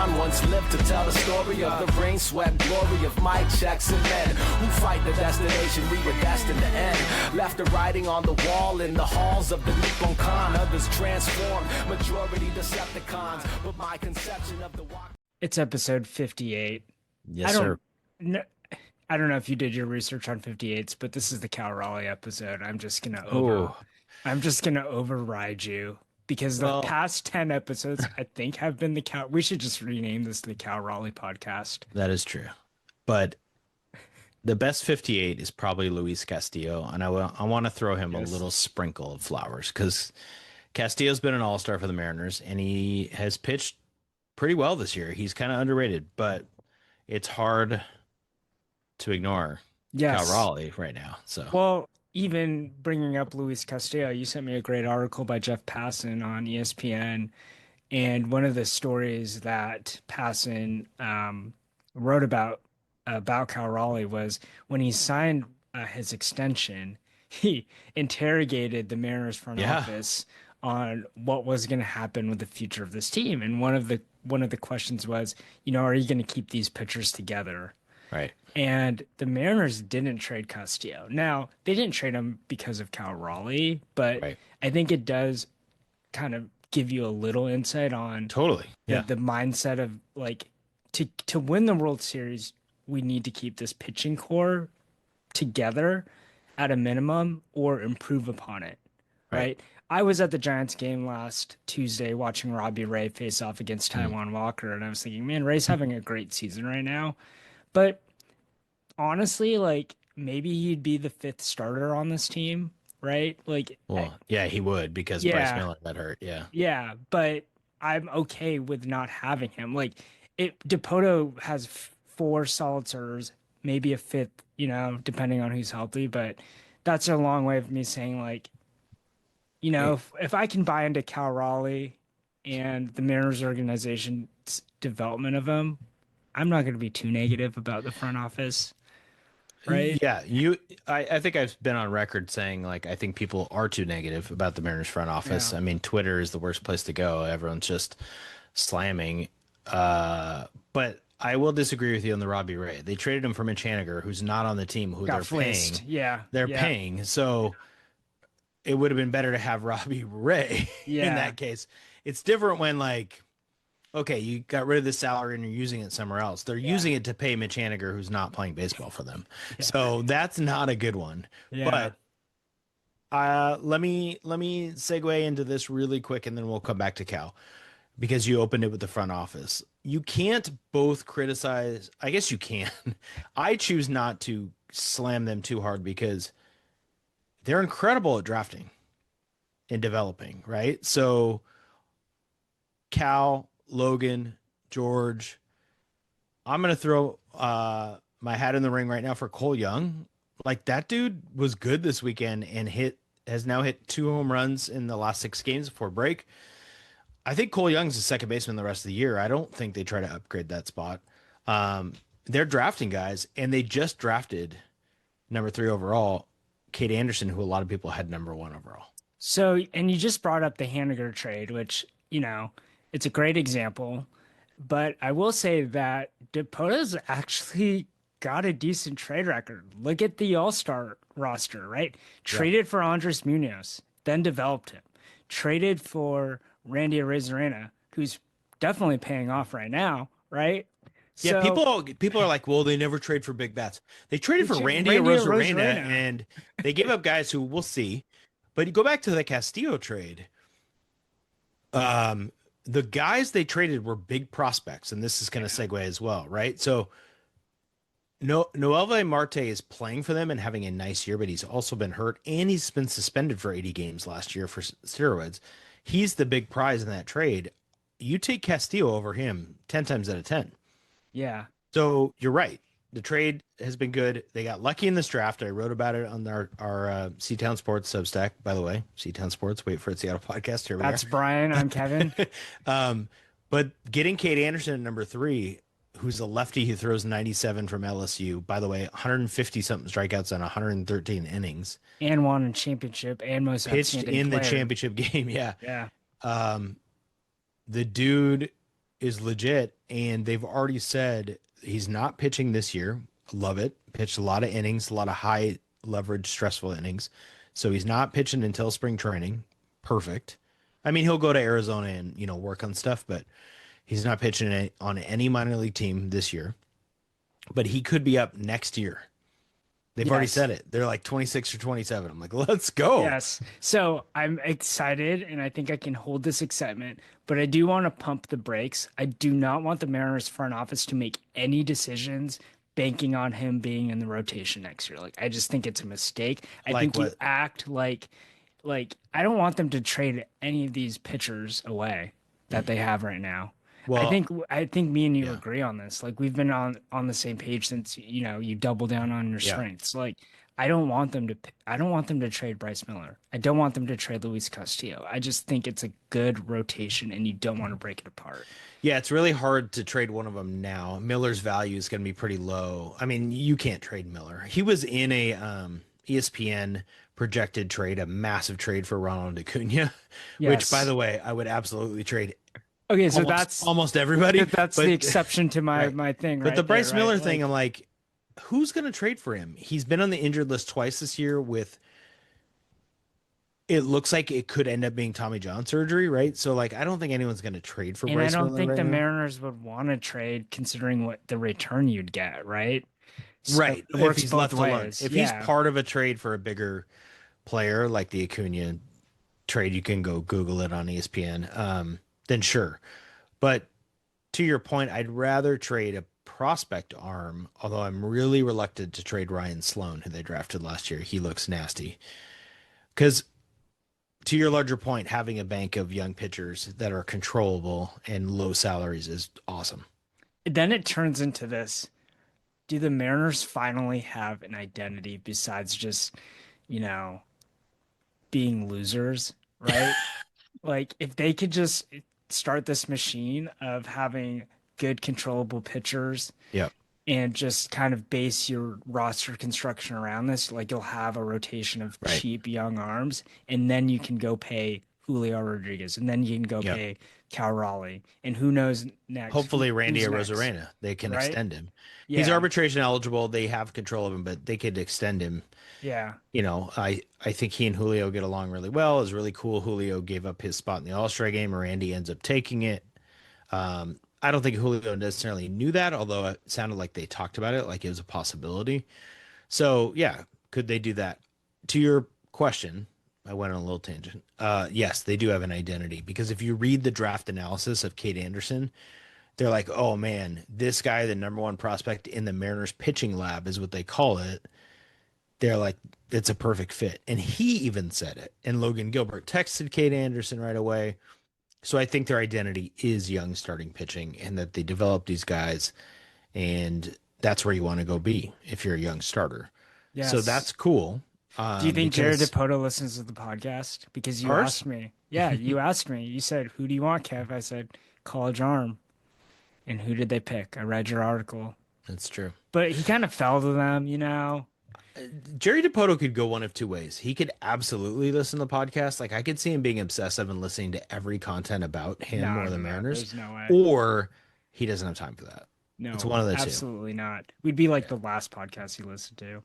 John once lived to tell the story of the rain, sweat, glory of Mike, checks, and men who fight the destination we were destined to end. Left the writing on the wall in the halls of the Nippon Khan. Others transformed, majority Decepticons. But my conception of the walk. It's episode 58. Yes, sir. I don't know if you did your research on 58s, but this is the Cal Raleigh episode. I'm just gonna override you because the past 10 episodes I think have been the Cal. We should just rename this the Cal Raleigh podcast. That is true, but the best 58 is probably Luis Castillo, and I want to throw him a little sprinkle of flowers because Castillo's been an all-star for the Mariners, and he has pitched pretty well this year. He's kind of underrated, but it's hard to ignore Cal Raleigh right now. So, well, even bringing up Luis Castillo, you sent me a great article by Jeff Passan on ESPN, and one of the stories that Passan wrote about Cal Raleigh was when he signed his extension, he interrogated the Mariners front office on what was going to happen with the future of this team, and one of the questions was, are you going to keep these pitchers together? Right. And the Mariners didn't trade Castillo. Now, they didn't trade him because of Cal Raleigh, but I think it does kind of give you a little insight on the mindset of like to win the World Series, we need to keep this pitching core together at a minimum or improve upon it. Right. I was at the Giants game last Tuesday watching Robbie Ray face off against Taijuan Walker, and I was thinking, man, Ray's having a great season right now. But honestly, like maybe he'd be the fifth starter on this team, right? Like, he would because Bryce Miller got hurt. Yeah. Yeah, but I'm okay with not having him. Like, Dipoto has 4 solid starters, maybe a fifth, depending on who's healthy. But that's a long way of me saying, like, if I can buy into Cal Raleigh and the Mariners organization's development of him, I'm not going to be too negative about the front office, right? Yeah, I think I've been on record saying, like, I think people are too negative about the Mariners front office. Yeah. I mean, Twitter is the worst place to go. Everyone's just slamming. But I will disagree with you on the Robbie Ray. They traded him for Mitch Haniger, who's not on the team, who they're paying. Yeah, they're paying. So it would have been better to have Robbie Ray in that case. It's different when, like, okay, you got rid of the salary and you're using it somewhere else. They're using it to pay Mitch Haniger, who's not playing baseball for them. So that's not a good one. Yeah. But let me segue into this really quick, and then we'll come back to Cal, because you opened it with the front office. You can't both criticize. I guess you can. I choose not to slam them too hard because they're incredible at drafting and developing, right? So Cal, Logan, George, I'm going to throw my hat in the ring right now for Cole Young. Like, that dude was good this weekend and has now hit 2 home runs in the last 6 games before break. I think Cole Young's the second baseman the rest of the year. I don't think they try to upgrade that spot. They're drafting guys, and they just drafted number 3 overall, Kade Anderson, who a lot of people had number 1 overall. So, and you just brought up the Haniger trade, which, it's a great example, but I will say that Dipoto's actually got a decent trade record. Look at the All-Star roster, right? Traded for Andres Munoz, then developed him. Traded for Randy Arozarena, who's definitely paying off right now, right? Yeah, people are like, well, they never trade for big bats. They traded for Randy Arozarena, and they gave up guys who we'll see. But you go back to the Castillo trade. The guys they traded were big prospects, and this is going to segue as well, right? So Noelvi Marte is playing for them and having a nice year, but he's also been hurt, and he's been suspended for 80 games last year for steroids. He's the big prize in that trade. You take Castillo over him 10 times out of 10. Yeah. So you're right. The trade has been good. They got lucky in this draft. I wrote about it on our C-Town Sports Substack, by the way. C-Town Sports, Wait for It Seattle podcast. Here we That's Brian. I'm Kevin. But getting Kade Anderson at number 3, who's a lefty who throws 97 from LSU, by the way, 150-something strikeouts on 113 innings. And won a championship and most pitched in player. The championship game, yeah. Yeah. The dude is legit, and they've already said he's not pitching this year. Love it. Pitched a lot of innings, a lot of high leverage, stressful innings. So he's not pitching until spring training. Perfect. I mean, he'll go to Arizona and, work on stuff, but he's not pitching on any minor league team this year. But he could be up next year. They've already said it. They're like 26 or 27. I'm like, let's go. Yes. So I'm excited, and I think I can hold this excitement, but I do want to pump the brakes. I do not want the Mariners front office to make any decisions banking on him being in the rotation next year. Like, I just think it's a mistake. I think you act like I don't want them to trade any of these pitchers away that they have right now. Well, I think me and you agree on this. Like, we've been on the same page since you double down on your strengths. Like, I don't want them to trade Bryce Miller. I don't want them to trade Luis Castillo. I just think it's a good rotation, and you don't want to break it apart. Yeah, it's really hard to trade one of them now. Miller's value is going to be pretty low. I mean, you can't trade Miller. He was in a ESPN projected trade, a massive trade for Ronald Acuna, which, by the way, I would absolutely trade. Okay, so that's almost everybody. That's the exception to my thing. But the Bryce Miller thing, I'm like, who's going to trade for him? He's been on the injured list twice this year with, it looks like it could end up being Tommy John surgery, right? So, like, I don't think anyone's going to trade for Bryce Miller. And I don't think the Mariners would want to trade considering what the return you'd get, right? So right. If he's left alone. If he's part of a trade for a bigger player, like the Acuna trade, you can go Google it on ESPN, then sure. But to your point, I'd rather trade a prospect arm, although I'm really reluctant to trade Ryan Sloan, who they drafted last year. He looks nasty. Because to your larger point, having a bank of young pitchers that are controllable and low salaries is awesome. Then it turns into this. Do the Mariners finally have an identity besides just, being losers, right? Like, if they could just start this machine of having good controllable pitchers and just kind of base your roster construction around this, like, you'll have a rotation of cheap young arms, and then you can go pay Julio Rodriguez, and then you can go pay Cal Raleigh, and who knows next. Hopefully Randy Arozarena, they can extend him. He's arbitration eligible. They have control of him, but they could extend him. Yeah. I think he and Julio get along really well. It's really cool. Julio gave up his spot in the All-Star game. Randy ends up taking it. I don't think Julio necessarily knew that, although it sounded like they talked about it, like it was a possibility. So, yeah, could they do that? To your question, I went on a little tangent. Yes, they do have an identity, because if you read the draft analysis of Kade Anderson, they're like, oh, man, this guy, the number one prospect in the Mariners pitching lab is what they call it. They're like, it's a perfect fit. And he even said it. And Logan Gilbert texted Kade Anderson right away. So I think their identity is young starting pitching, and that they develop these guys, and that's where you want to go be if you're a young starter. Yes. So that's cool. Do you think Jared DePoto listens to the podcast? Because you asked me. Yeah, you asked me. You said, who do you want, Kev? I said, college arm. And who did they pick? I read your article. That's true. But he kind of fell to them, Jerry DePoto could go one of two ways. He could absolutely listen to the podcast. Like, I could see him being obsessive and listening to every content about him or the Mariners. There's no way. Or he doesn't have time for that. No, it's one of the two. Absolutely not. We'd be like the last podcast you listened to.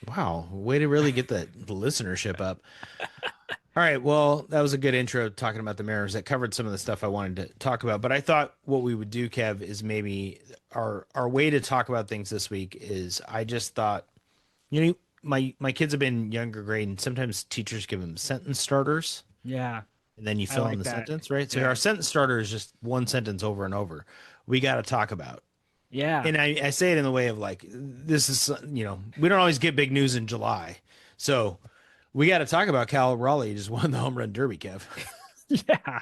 Wow. Way to really get the listenership up. All right. Well, that was a good intro talking about the Mariners. That covered some of the stuff I wanted to talk about. But I thought what we would do, Kev, is maybe our way to talk about things this week is, I just thought, my kids have been younger grade, and sometimes teachers give them sentence starters. Yeah. And then you fill in the sentence, right? So our sentence starter is just one sentence over and over. We got to talk about. Yeah. And I say it in the way of like, this is, we don't always get big news in July. So we got to talk about Cal Raleigh just won the home run derby, Kev. Yeah.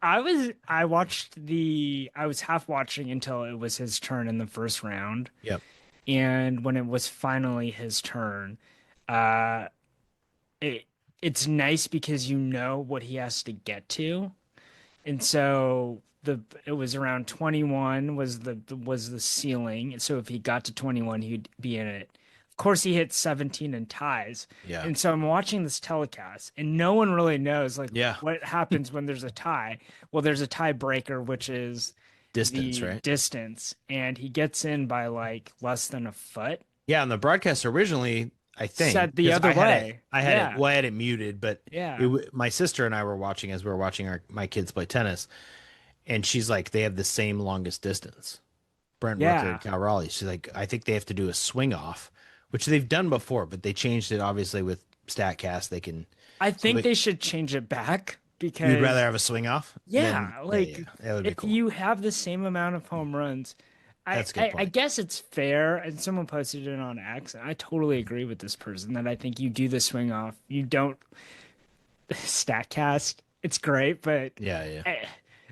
I was half watching until it was his turn in the first round. Yep. And when it was finally his turn, it's nice because you know what he has to get to. And so it was around 21 was the ceiling. And so if he got to 21, he'd be in it. Of course, he hit 17 in ties. Yeah. And so I'm watching this telecast, and no one really knows what happens when there's a tie. Well, there's a tiebreaker, which is Distance, right? Distance, and he gets in by like less than a foot. Yeah, and the broadcast originally, I think, said the other way. I had it muted, but yeah, my sister and I were watching as we were watching my kids play tennis, and she's like, they have the same longest distance. Brent Rooker and Cal Raleigh. She's like, I think they have to do a swing off, which they've done before, but they changed it obviously with StatCast. They can. I think they should change it back because you'd rather have a swing off. Yeah, that would be if cool. you have the same amount of home runs, That's a good point. I guess it's fair. And someone posted it on X, and I totally agree with this person that I think you do the swing off. You don't StatCast. It's great, but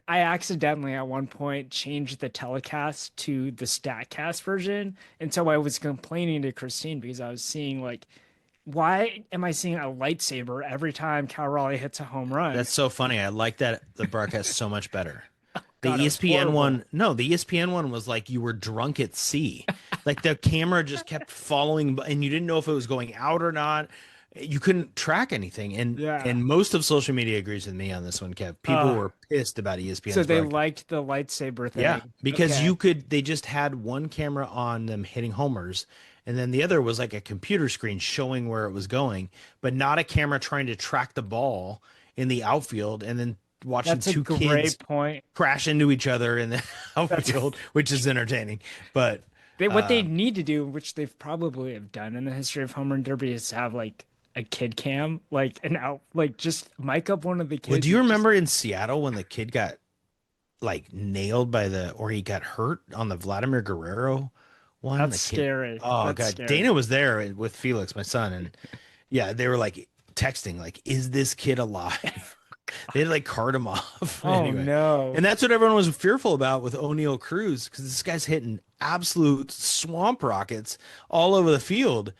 I accidentally at one point changed the telecast to the StatCast version. And so I was complaining to Christine because I was seeing like, why am I seeing a lightsaber every time Cal Raleigh hits a home run? That's so funny. I like the broadcast so much better. God, the ESPN one, the ESPN one was like you were drunk at sea. Like the camera just kept following and you didn't know if it was going out or not. You couldn't track anything, and most of social media agrees with me on this one, Kev. People were pissed about ESPN. So they liked the lightsaber thing. Yeah, because they just had one camera on them hitting homers, and then the other was like a computer screen showing where it was going, but not a camera trying to track the ball in the outfield, and then watching two kids crash into each other in the outfield, which is entertaining. But what they need to do, which they've probably have done in the history of home run derby, is have like a kid cam, like just mic up one of the kids. Well, do you remember in Seattle when the kid got like nailed or he got hurt on the Vladimir Guerrero one? That's scary. Oh God, scary. Dana was there with Felix, my son, and they were like texting, like, "Is this kid alive?" They had like cart him off. Oh anyway. No! And that's what everyone was fearful about with O'Neal Cruz, because this guy's hitting absolute swamp rockets all over the field.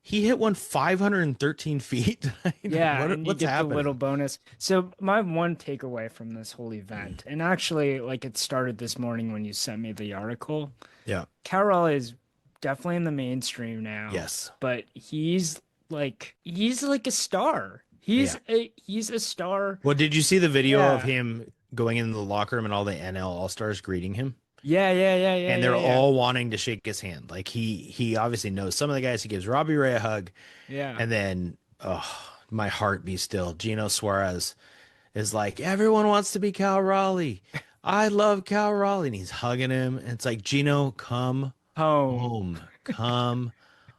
He hit one 513 feet. Yeah, and you get the little bonus. So my one takeaway from this whole event, and actually, like, it started this morning when you sent me the article. Yeah, Cal Raleigh is definitely in the mainstream now. Yes, but he's like a star. He's a star. Well, did you see the video of him going into the locker room and all the NL All-Stars greeting him? Yeah. And they're all wanting to shake his hand. Like he obviously knows some of the guys. He gives Robbie Ray a hug. Yeah. And then, my heart be still. Gino Suarez is like, everyone wants to be Cal Raleigh. I love Cal Raleigh. And he's hugging him. And it's like, Gino, come home. Come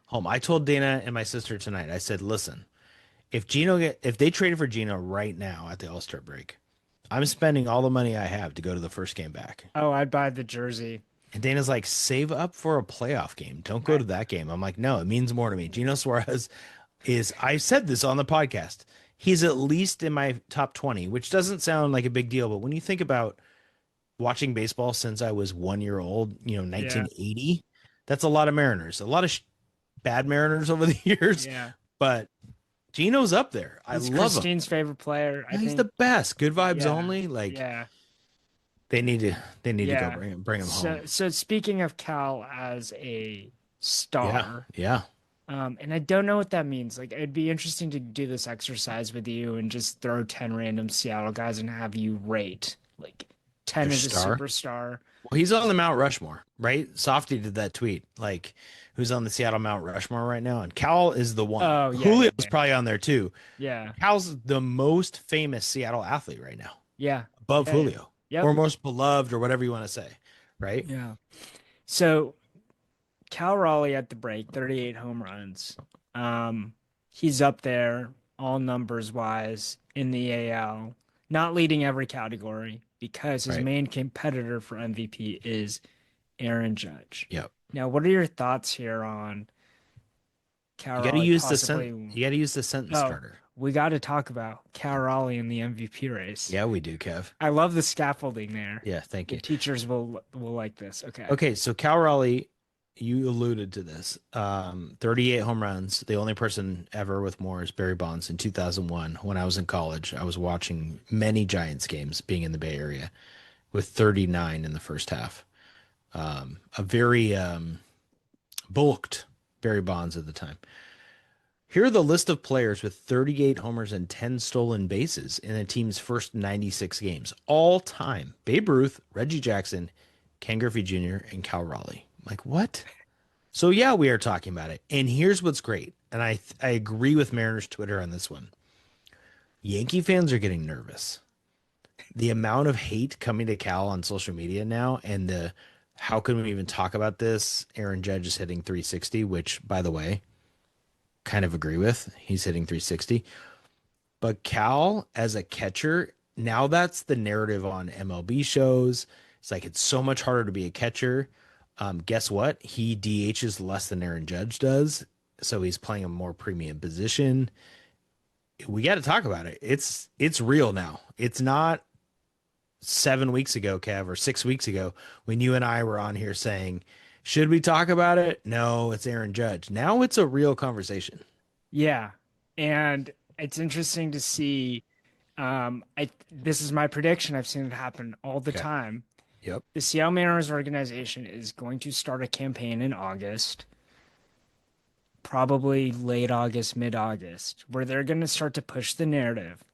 home. I told Dana and my sister tonight, I said, listen, if they traded for Gino right now at the All-Star break, I'm spending all the money I have to go to the first game back. Oh, I'd buy the jersey. And Dana's like, save up for a playoff game. Don't go to that game. I'm like, no, it means more to me. Gino Suarez I said this on the podcast. He's at least in my top 20, which doesn't sound like a big deal. But when you think about watching baseball since I was 1 year old, 1980, that's a lot of Mariners, a lot of bad Mariners over the years. Yeah. But Gino's up there. He's I love Christine's him. favorite player. He's the best. Good vibes only. Like, they need to go bring him home. So speaking of Cal as a star, and I don't know what that means. Like, it'd be interesting to do this exercise with you and just throw 10 random Seattle guys and have you rate like 10 is a superstar. Well, he's on the Mount Rushmore, right? Softy did that tweet, like, who's on the Seattle Mount Rushmore right now, and Cal is the one. Oh, yeah, Julio's probably on there too. Yeah, Cal's the most famous Seattle athlete right now. Yeah, above Julio, or most beloved, or whatever you want to say, right? Yeah. So, Cal Raleigh at the break, 38 home runs. He's up there, all numbers wise, in the AL. Not leading every category because his main competitor for MVP is Aaron Judge. Yep. Now, what are your thoughts here on Cal Raleigh? You got to use the sentence starter. We got to talk about Cal Raleigh in the MVP race. Yeah, we do, Kev. I love the scaffolding there. Yeah, thank you. The teachers will like this. Okay. Okay, so Cal Raleigh, you alluded to this. 38 home runs. The only person ever with more is Barry Bonds in 2001. When I was in college, I was watching many Giants games being in the Bay Area with 39 in the first half. A very bulked Barry Bonds at the time. Here are the list of players with 38 homers and 10 stolen bases in a team's first 96 games. All time. Babe Ruth, Reggie Jackson, Ken Griffey Jr., and Cal Raleigh. I'm like, what? So yeah, we are talking about it. And here's what's great. And I agree with Mariners Twitter on this one. Yankee fans are getting nervous. The amount of hate coming to Cal on social media now, and the how can we even talk about this? Aaron Judge is hitting 360, which, by the way, kind of agree with. He's hitting 360. But Cal as a catcher, now that's the narrative on MLB shows. It's like it's so much harder to be a catcher. Guess what? He DHs less than Aaron Judge does, so he's playing a more premium position. We got to talk about it. It's real now. It's not 7 weeks ago, Kev, or 6 weeks ago when you and I were on here saying, should we talk about it? No, it's Aaron Judge. Now it's a real conversation. Yeah. And it's interesting to see. This is my prediction. I've seen it happen all the time. Yep. The Seattle Mariners organization is going to start a campaign in August, probably late August, mid-August, where they're going to start to push the narrative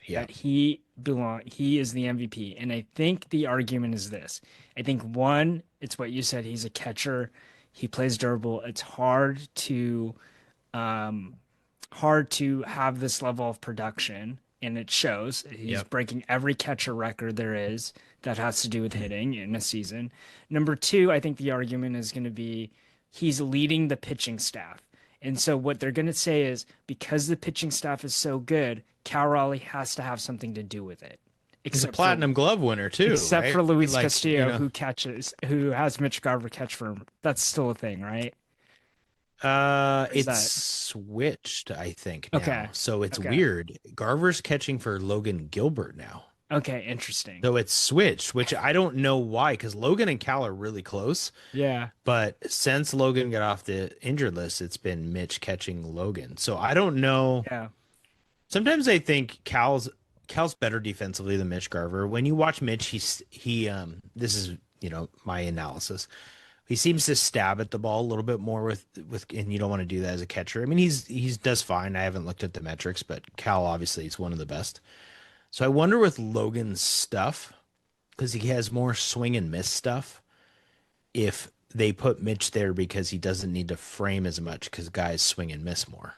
that he is the MVP. And I think the argument is this. I think one, it's what you said. He's a catcher. He plays durable. It's hard to have this level of production, and it shows. He's breaking every catcher record there is that has to do with hitting in a season. Number two, I think the argument is going to be he's leading the pitching staff. And so what they're going to say is because the pitching staff is so good, Cal Raleigh has to have something to do with it. He's a platinum glove winner too. Except right? for Luis Castillo, who has Mitch Garver catch for him. That's still a thing, right? It's switched, I think. Now. Okay. So it's weird. Garver's catching for Logan Gilbert now. Okay, interesting. So it's switched, which I don't know why, because Logan and Cal are really close. Yeah. But since Logan got off the injured list, it's been Mitch catching Logan. So I don't know. Yeah. Sometimes I think Cal's better defensively than Mitch Garver. When you watch Mitch, he this is, my analysis. He seems to stab at the ball a little bit more with and you don't want to do that as a catcher. I mean, he's does fine. I haven't looked at the metrics, but Cal obviously is one of the best. So I wonder with Logan's stuff, because he has more swing and miss stuff, if they put Mitch there because he doesn't need to frame as much because guys swing and miss more.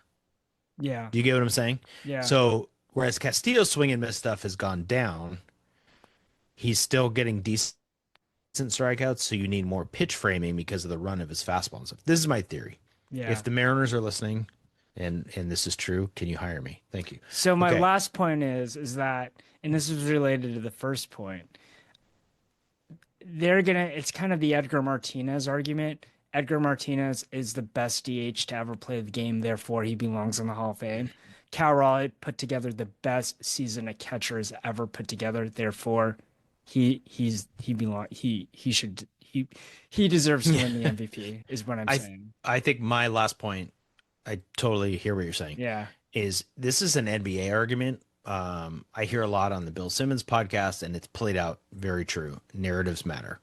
Yeah. Do you get what I'm saying? Yeah. So whereas Castillo's swing and miss stuff has gone down, he's still getting decent strikeouts, so you need more pitch framing because of the run of his fastball and stuff. This is my theory. Yeah. If the Mariners are listening, and this is true, can you hire me? Thank you. So my last point is that, and this is related to the first point, it's kind of the Edgar Martinez argument. Edgar Martinez is the best DH to ever play the game, therefore he belongs in the Hall of Fame. Cal Raleigh put together the best season a catcher has ever put together, therefore he deserves to win the MVP, is what I'm saying. I think my last point, I totally hear what you're saying. Yeah. This is an NBA argument. I hear a lot on the Bill Simmons podcast, and it's played out very true. Narratives matter.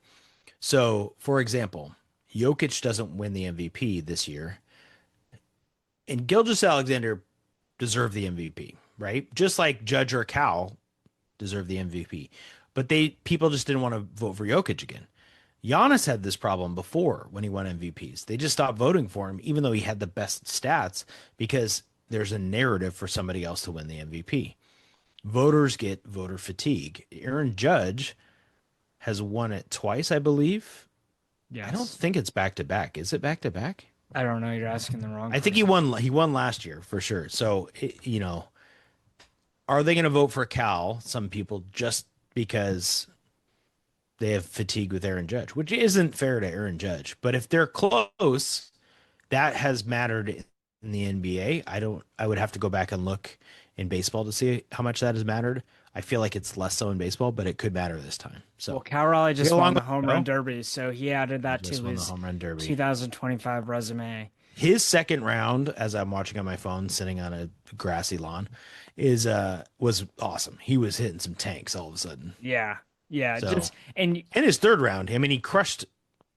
So, for example, Jokic doesn't win the MVP this year, and Gilgeous-Alexander deserved the MVP, right? Just like Judge or Cal deserved the MVP. But people just didn't want to vote for Jokic again. Giannis had this problem before when he won MVPs. They just stopped voting for him, even though he had the best stats, because there's a narrative for somebody else to win the MVP. Voters get voter fatigue. Aaron Judge has won it twice, I believe. Yes. I don't think it's back-to-back. Is it back-to-back? I don't know. You're asking the wrong I think he won last year for sure. So, are they going to vote for Cal? Some people just because they have fatigue with Aaron Judge, which isn't fair to Aaron Judge. But if they're close, that has mattered in the NBA. I would have to go back and look in baseball to see how much that has mattered. I feel like it's less so in baseball, but it could matter this time. So Cal Raleigh just won the home run derby, so he added that to his home run derby 2025 resume. His second round, as I'm watching on my phone, sitting on a grassy lawn, was awesome. He was hitting some tanks all of a sudden. Yeah. Yeah. So, and his third round, I mean, he crushed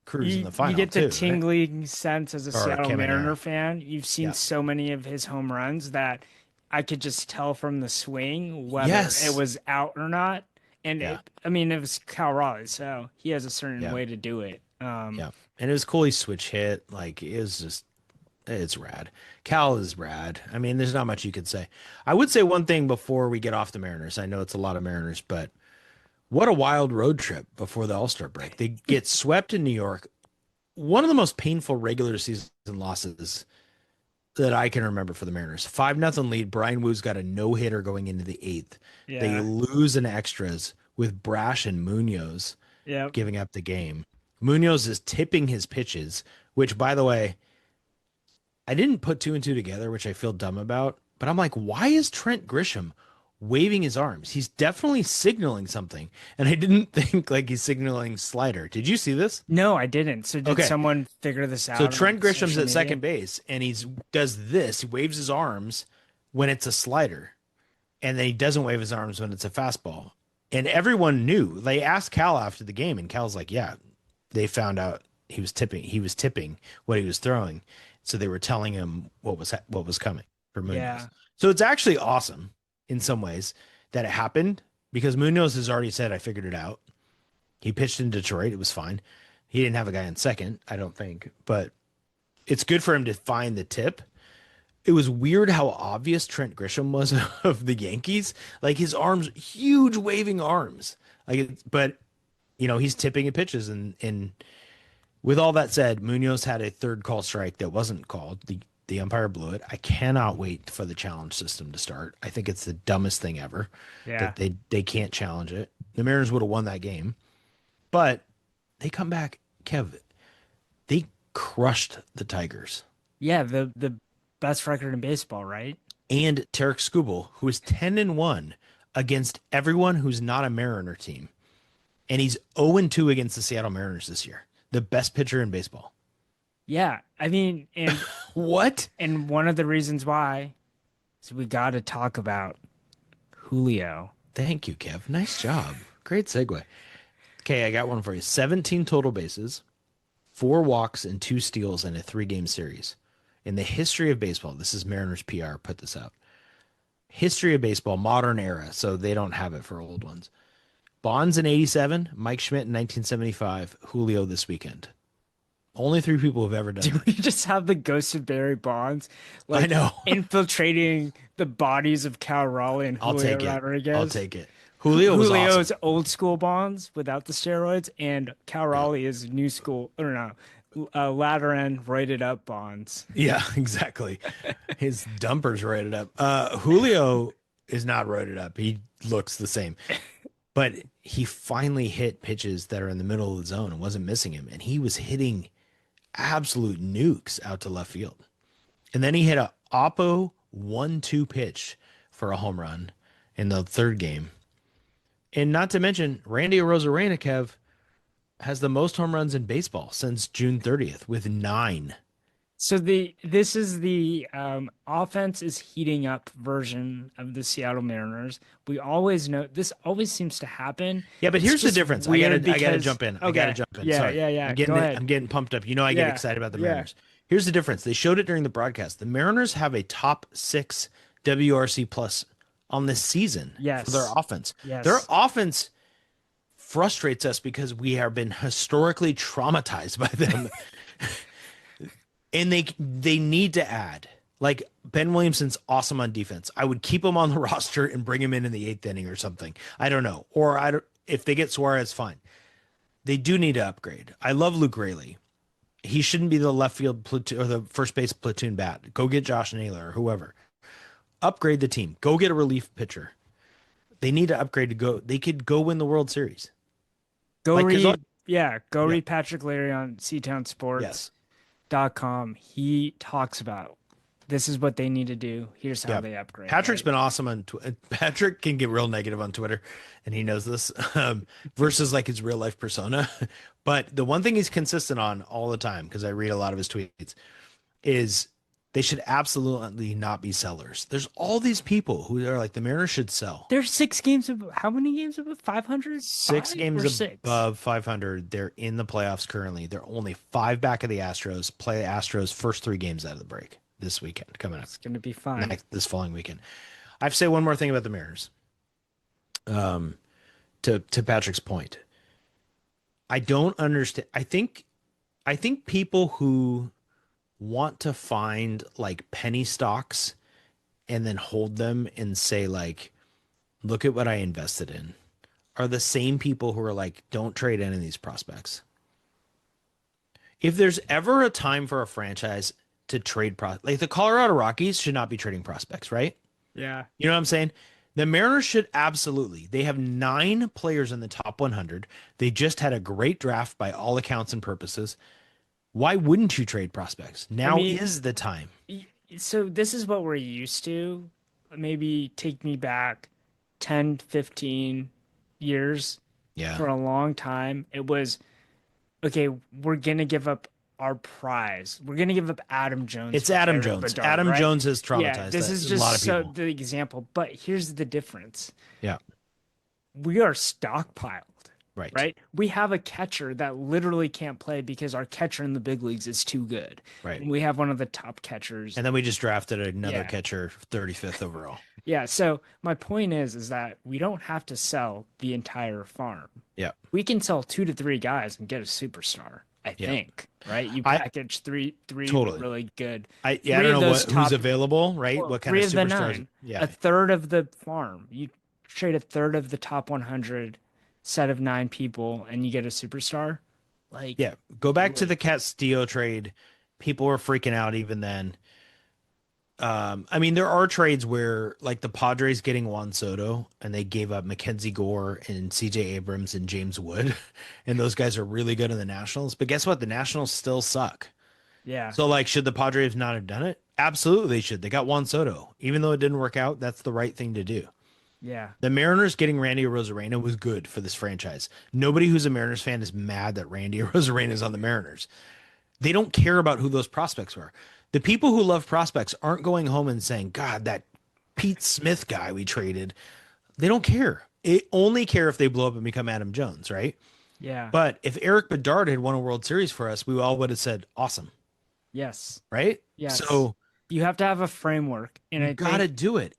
Cruz in the final. You get the too, tingling sense as a Seattle Mariner out. fan. You've seen so many of his home runs that I could just tell from the swing whether it was out or not. And it was Cal Raleigh, so he has a certain way to do it. And it was cool. He switch hit. Like, it was just, it's rad. Cal is rad. I mean, there's not much you could say. I would say one thing before we get off the Mariners. I know it's a lot of Mariners, but what a wild road trip before the All-Star break. They get swept in New York. One of the most painful regular season losses that I can remember for the Mariners. 5-0 lead. Brian Woo's got a no-hitter going into the 8th. Yeah. They lose in extras with Brash and Munoz giving up the game. Munoz is tipping his pitches, which, by the way, I didn't put 2 and 2 together, which I feel dumb about. But I'm like, why is Trent Grisham waving his arms? He's definitely signaling something. And I didn't think like he's signaling slider. Did you see this? No, I didn't. So did someone figure this out? So Trent Grisham's at second base and does this. He waves his arms when it's a slider. And then he doesn't wave his arms when it's a fastball. And everyone knew. They asked Cal after the game, and Cal's like, yeah, they found out he was tipping what he was throwing. So they were telling him what was coming for Munoz. Yeah. So it's actually awesome in some ways that it happened, because Munoz has already said, I figured it out. He pitched in Detroit. It was fine. He didn't have a guy in second, I don't think, but it's good for him to find the tip. It was weird how obvious Trent Grisham was of the Yankees. Like, his arms, huge waving arms. But he's tipping at pitches, and with all that said, Munoz had a third call strike that wasn't called. The umpire blew it. I cannot wait for the challenge system to start. I think it's the dumbest thing ever that they can't challenge it. The Mariners would have won that game, but they come back. Kev, they crushed the Tigers. Yeah, the best record in baseball, right? And Tarek Skubal, who is 10-1 against everyone who's not a Mariner team. And he's 0-2 against the Seattle Mariners this year. The best pitcher in baseball. Yeah, I mean, and what? And one of the reasons why is we got to talk about Julio. Thank you, Kev. Nice job. Great segue. Okay, I got one for you. 17 total bases, 4 walks, and 2 steals in a 3-game series. In the history of baseball, this is Mariners PR, put this out. History of baseball, modern era, so they don't have it for old ones. Bonds in 87, Mike Schmidt in 1975, Julio this weekend. Only 3 people have ever done it. Do we just have the ghost of Barry Bonds? I know. Infiltrating the bodies of Cal Raleigh and Julio Rodriguez? I'll take it. Julio's awesome. Old school Bonds without the steroids, and Cal Raleigh is new school, or no, latter end roided up Bonds. Yeah, exactly. His dumper's roided up. Julio is not roided up. He looks the same. But he finally hit pitches that are in the middle of the zone and wasn't missing him. And he was hitting absolute nukes out to left field. And then he hit a Oppo 1-2 pitch for a home run in the 3rd game. And not to mention, Randy Arozarena, Kev, has the most home runs in baseball since June 30th with 9. So this is the offense is heating up version of the Seattle Mariners. We always know this always seems to happen. Yeah, but here's the difference. I gotta jump in. Okay. I gotta jump in. Yeah, Sorry. yeah. I'm getting pumped up. I get excited about the Mariners. Here's the difference. They showed it during the broadcast. The Mariners have a top 6 WRC plus on this season for their offense. Yes. Their offense frustrates us because we have been historically traumatized by them. And they need to add. Like, Ben Williamson's awesome on defense. I would keep him on the roster and bring him in the 8th inning or something. I don't know. Or if they get Suarez, fine. They do need to upgrade. I love Luke Raley. He shouldn't be the left field platoon or the first base platoon bat. Go get Josh Naylor or whoever. Upgrade the team. Go get a relief pitcher. They need to upgrade to go. They could go win the World Series. Read Patrick Leary on Seatown Sports. Yes. .com. He talks about this is what they need to do. Here's how they upgrade. Patrick's been awesome on Patrick can get real negative on Twitter, and he knows this versus like his real life persona. But the one thing he's consistent on all the time, because I read a lot of his tweets, is they should absolutely not be sellers. There's all these people who are like, the Mariners should sell. There's 6 games of how many games of 500? 6 games above 500. They're in the playoffs currently. They're only 5 back of the Astros. Play the Astros first 3 games out of the break this weekend coming up. It's going to be fun. This following weekend. I have to say one more thing about the Mariners. to Patrick's point. I don't understand. I think people who want to find like penny stocks and then hold them and say like, look at what I invested in, are the same people who are like, don't trade any of these prospects. If there's ever a time for a franchise to trade like the Colorado Rockies should not be trading prospects, right? Yeah. You know what I'm saying? The Mariners should absolutely. They have 9 players in the top 100. They just had a great draft by all accounts and purposes. Why wouldn't you trade prospects? Now is the time. So this is what we're used to. Maybe take me back 10, 15 years. Yeah. For a long time, it was, okay, we're going to give up our prize. We're going to give up Adam Jones. It's Adam Jones. Bedard, Adam right? Jones has traumatized Yeah, this is a lot just of people. the example. But here's the difference. Yeah. We are stockpiled. Right. Right. We have a catcher that literally can't play because our catcher in the big leagues is too good. Right. And we have one of the top catchers. And then we just drafted another catcher 35th overall. Yeah. So my point is that we don't have to sell the entire farm. Yeah. We can sell 2 to 3 guys and get a superstar, I think. Right. You package three totally really good. I don't know who's available, right? Well, what kind of superstars? Yeah. A third of the farm. You trade a third of the top 100 set of 9 people and you get a superstar. Like, yeah, go back to the Castillo trade. People were freaking out even then. I mean, there are trades where like the Padres getting Juan Soto and they gave up Mackenzie Gore and CJ Abrams and James Wood. And those guys are really good in the Nationals. But guess what? The Nationals still suck. Yeah. So like, should the Padres not have done it? Absolutely they should. They got Juan Soto. Even though it didn't work out, that's the right thing to do. Yeah. The Mariners getting Randy Arozarena was good for this franchise. Nobody who's a Mariners fan is mad that Randy Arozarena is on the Mariners. They don't care about who those prospects were. The people who love prospects aren't going home and saying, God, that Pete Smith guy we traded. They don't care. They only care if they blow up and become Adam Jones, right? Yeah. But if Eric Bedard had won a World Series for us, we all would have said, awesome. Yes. Right? Yes. So you have to have a framework. And I got to do it.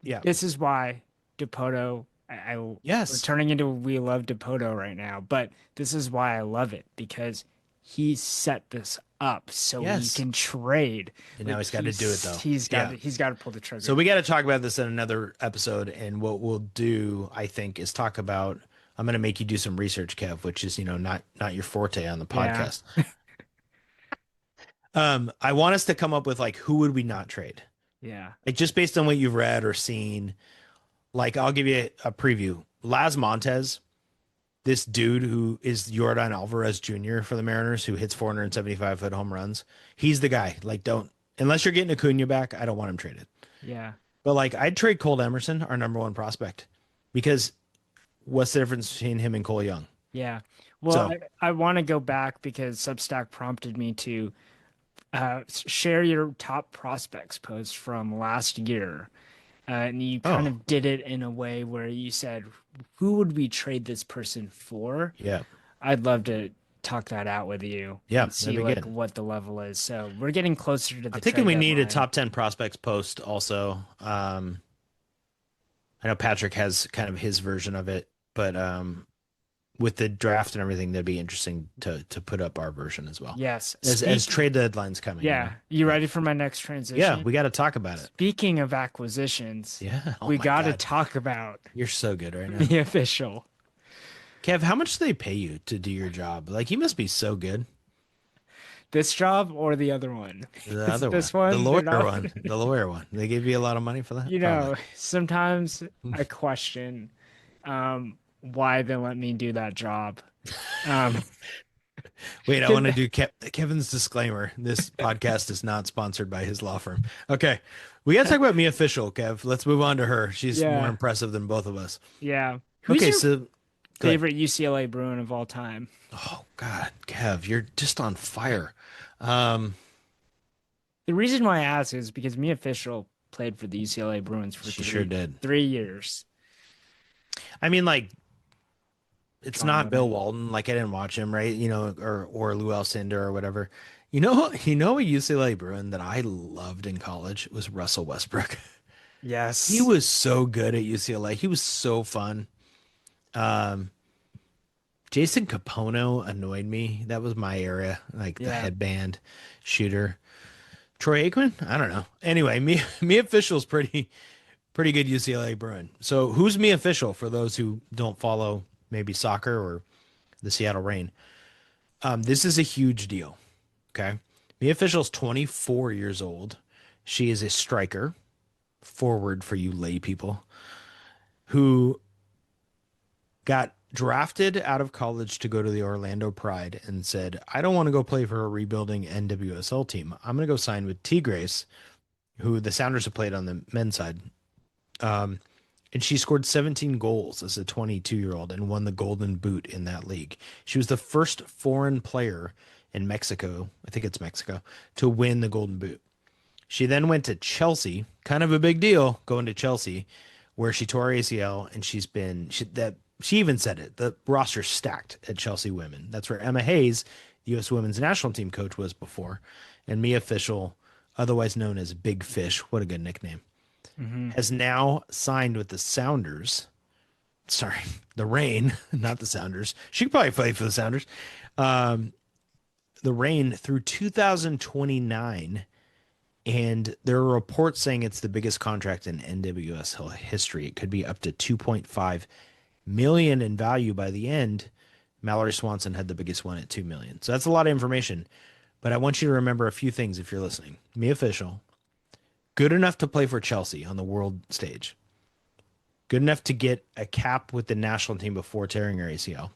Yeah, this is why Dipoto. We're turning into We Love Dipoto right now, but this is why I love it because he set this up so he can trade. And now he's got to do it though. He's got to pull the trigger. So we got to talk about this in another episode, and what we'll do, I think, is talk about. I'm going to make you do some research, Kev, which is not your forte on the podcast. I want us to come up with like who would we not trade. Yeah. Like just based on what you've read or seen, like I'll give you a preview. Las Montes, this dude who is Yordan Alvarez Jr. for the Mariners, who hits 475-foot home runs. He's the guy. Like unless you're getting Acuna back, I don't want him traded. Yeah. But like I'd trade Kade Anderson, our number 1 prospect, because what's the difference between him and Cole Young? Yeah. Well, I want to go back because Substack prompted me to share your top prospects post from last year. And you kind of did it in a way where you said, who would we trade this person for? Yeah. I'd love to talk that out with you. Yeah. And see like what the level is. So we're getting closer to the I'm thinking we need a top 10 prospects post also. I know Patrick has kind of his version of it, but with the draft and everything, that'd be interesting to put up our version as well. Yes. As trade deadlines coming. Yeah. You ready for my next transition? Yeah, we got to talk about it. Speaking of acquisitions, we got to talk about. You're so good right now. The official. Kev, how much do they pay you to do your job? Like, you must be so good. This job or the other one? The other one. The lawyer one. The lawyer one. They gave you a lot of money for that? You know, sometimes I question why they let me do that job. Wait, I want to do Kevin's disclaimer. This podcast is not sponsored by his law firm. Okay. We got to talk about Mia Fishel, Kev. Let's move on to her. She's more impressive than both of us. Yeah. Who's your favorite UCLA Bruin of all time? Oh, God, Kev, you're just on fire. The reason why I ask is because Mia Fishel played for the UCLA Bruins for sure did. 3 years. I mean, like, it's not Bill Walton. Like, I didn't watch him, right? You know, or Lou Alcindor or whatever. You know a UCLA Bruin that I loved in college was Russell Westbrook. Yes. He was so good at UCLA. He was so fun. Jason Capono annoyed me. That was my area, like the headband shooter. Troy Aikman? I don't know. Anyway, Mia Fischel's pretty good UCLA Bruin. So who's Mia Fischel for those who don't follow maybe soccer or the Seattle Reign? This is a huge deal. Okay. Mia Fischel's 24 years old. She is a striker, forward for you lay people, who got drafted out of college to go to the Orlando Pride and said, I don't want to go play for a rebuilding NWSL team. I'm going to go sign with Tigres, who the Sounders have played on the men's side. And she scored 17 goals as a 22-year-old and won the Golden Boot in that league. She was the first foreign player in Mexico, I think it's Mexico, to win the Golden Boot. She then went to Chelsea, kind of a big deal going to Chelsea, where she tore her ACL, and she even said it. The roster's stacked at Chelsea women. That's where Emma Hayes, the U.S. women's national team coach, was before. And Mia Fischel, otherwise known as Big Fish, what a good nickname, has now signed with the Sounders. Sorry, the Reign, not the Sounders. She could probably play for the Sounders. The Reign through 2029. And there are reports saying it's the biggest contract in NWSL history. It could be up to $2.5 million in value by the end. Mallory Swanson had the biggest one at $2 million. So that's a lot of information. But I want you to remember a few things if you're listening. Mia Fischel, good enough to play for Chelsea on the world stage. Good enough to get a cap with the national team before tearing her ACL.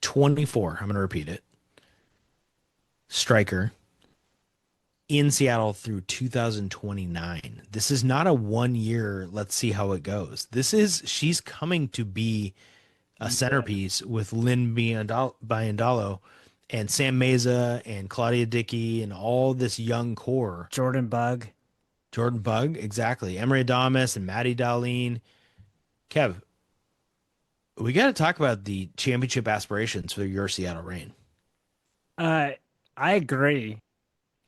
24, I'm going to repeat it. Striker. In Seattle through 2029. This is not a 1 year, let's see how it goes. She's coming to be a centerpiece with Lynn Biandalo and Sam Meza and Claudia Dickey and all this young core. Jordan Bugg, exactly. Emery Adamas and Maddie Darlene. Kev, we got to talk about the championship aspirations for your Seattle Reign. I agree.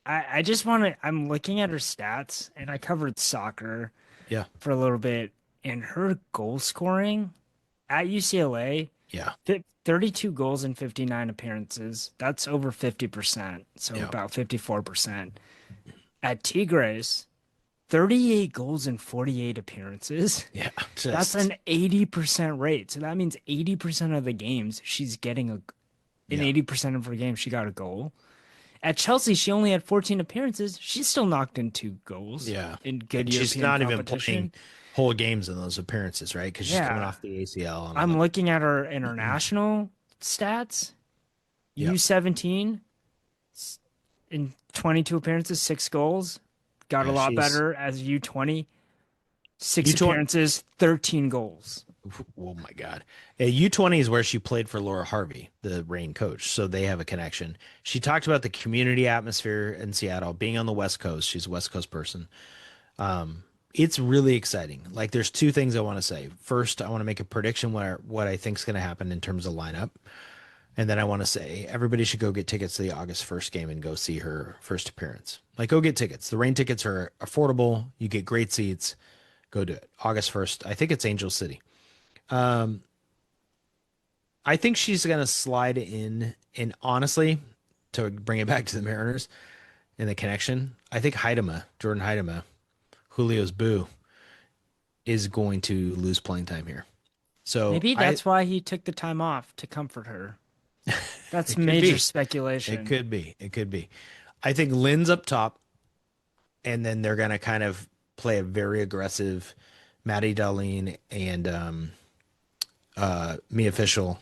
I just want to, I'm looking at her stats, and I covered soccer for a little bit, and her goal scoring at UCLA, 32 goals in 59 appearances. That's over 50%, so about 54%. At Tigres, 38 goals in 48 appearances. Yeah. That's an 80% rate. So that means 80% of the games she's getting in 80% of her games she got a goal. At Chelsea, she only had 14 appearances. She still knocked in 2 goals. Yeah. In good She's European not competition. even playing whole games in those appearances, right? Because she's coming off the ACL. I'm looking at her international stats. U17 in 22 appearances, 6 goals. Got a lot better as U20. 6 appearances, 13 goals. Oh my God. U20 is where she played for Laura Harvey, the Reign coach. So they have a connection. She talked about the community atmosphere in Seattle, being on the West Coast. She's a West Coast person. It's really exciting. Like, there's 2 things I want to say. First, I want to make a prediction what I think is going to happen in terms of lineup. And then I want to say everybody should go get tickets to the August 1st game and go see her first appearance. Like, go get tickets. The Reign tickets are affordable. You get great seats. Go do it. August 1st. I think it's Angel City. I think she's going to slide in, and honestly, to bring it back to the Mariners and the connection, I think Jordan Heidema, Julio's boo, is going to lose playing time here. So maybe that's why he took the time off to comfort her. That's major speculation. It could be. I think Lynn's up top, and then they're going to kind of play a very aggressive Maddie Darlene and Mia Fischel.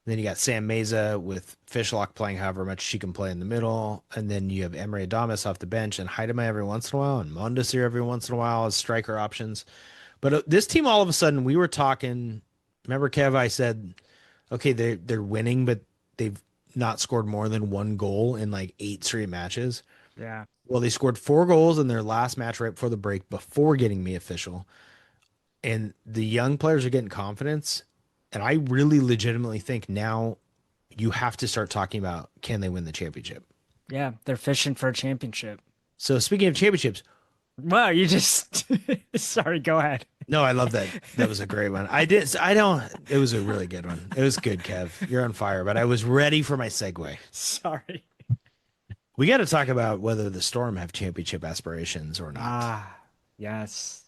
Then you got Sam Meza with Fishlock playing however much she can play in the middle. And then you have Emery Adamas off the bench and Heidema every once in a while and Mondesir every once in a while as striker options. But this team, all of a sudden, we were talking. Remember, Kev, I said, okay, they're winning, but they've not scored more than 1 goal in like 8 straight matches. Yeah. Well, they scored 4 goals in their last match right before the break before getting Mia Fischel. And the young players are getting confidence. And I really legitimately think now you have to start talking about, can they win the championship? Yeah, they're fishing for a championship. So speaking of championships, Well, you just sorry, go ahead. No, I love that. That was a great one. It was a really good one. It was good, Kev. You're on fire, but I was ready for my segue. Sorry. We got to talk about whether the Storm have championship aspirations or not. Yes.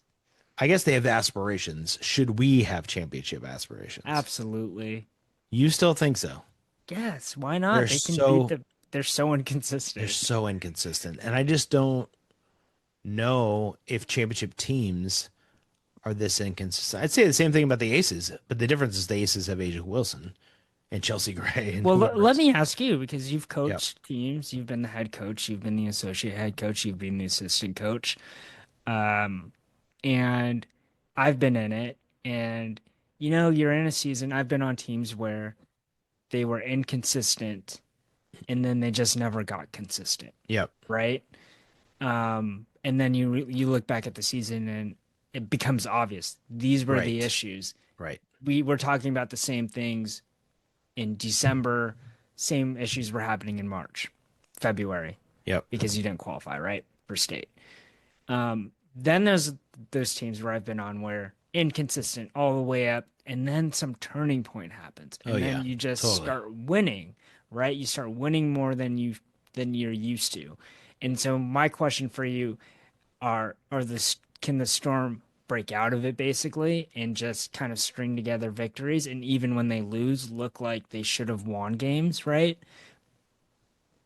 I guess they have aspirations. Should we have championship aspirations? Absolutely. You still think so? Yes, why not? They're so inconsistent. They're so inconsistent. And I just don't know if championship teams are this inconsistent. I'd say the same thing about the Aces, but the difference is the Aces have Asia Wilson and Chelsea Gray. And well, let me ask you, because you've coached teams, you've been the head coach, you've been the associate head coach, you've been the assistant coach, and I've been in it. And you're in a season. I've been on teams where they were inconsistent, and then they just never got consistent. Yep. Right. And then you look back at the season and it becomes obvious. These were the issues. Right. We were talking about the same things in December. Same issues were happening in March, February. Yep. Because you didn't qualify, right, for state. Then there's those teams where I've been on where inconsistent all the way up, and then some turning point happens, and then you just start winning, right? You start winning more than you're used to. And so my question for you can the Storm break out of it basically and just kind of string together victories, and even when they lose, look like they should have won games, right?